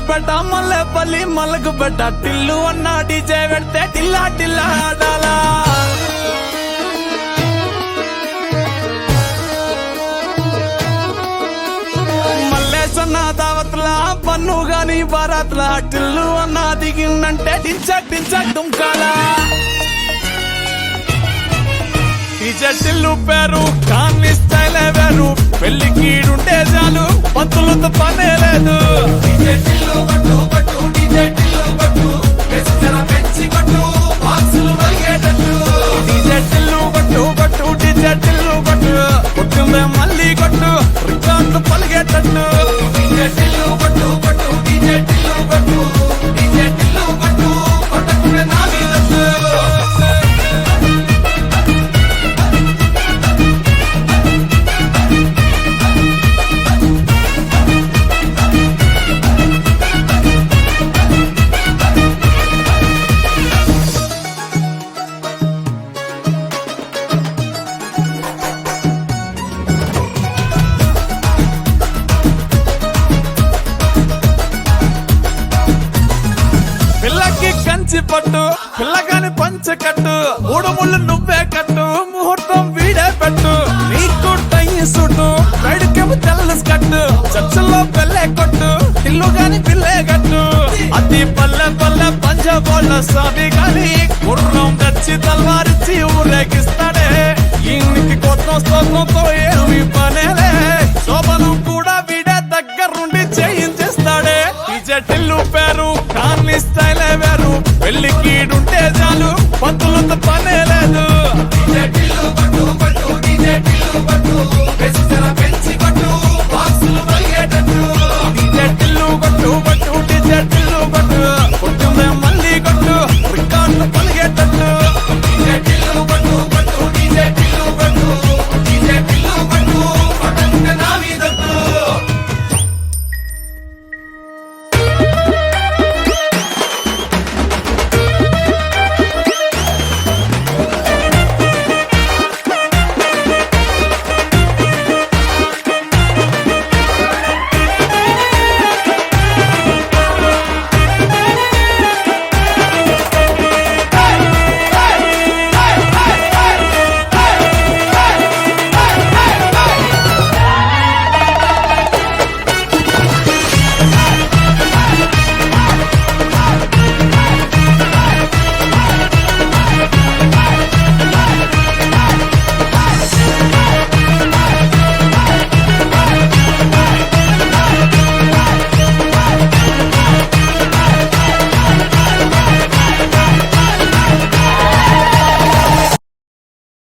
పెట్ట మల్లెపల్లి మలకు పెట్ట టిల్లు అన్న డీజే పెడితే టిల్లా టిల్లా ఆడాలా మల్లేసన్న దావత్లా పన్ను గాని బారాత్లా టిల్లు అన్న దిగిందంటే టించక్ టించక్ దుంకాలా టిల్లు పేరు కాన్ని స్టైల్ వేరు పెళ్లికీడుంటే చాలు పంతులతో పనే లేదు కొట్టుందే మళ్ళీ కొట్టు రికార్డు పలిగేటట్టు పిల్లకి కంచి పట్టు పిల్లగాని పంచ కట్టు మూడు ముళ్ళు నువ్వే కట్టు ముహూర్తం వీడే పెట్టు నీకు టై సుట్టు బయటకేమో తెల్ల కట్టు చర్చల్లో పెళ్ళే కొట్టు ఇల్లు గాని పిల్లే కట్టు అది పల్లె పల్లె పంచబోళ్ళ సాది గాని గుర్రం తెచ్చి తల్వారిచ్చి ఊరేగిస్తాడే ఇంటికి కొత్త స్తోత్రంతో ఏమి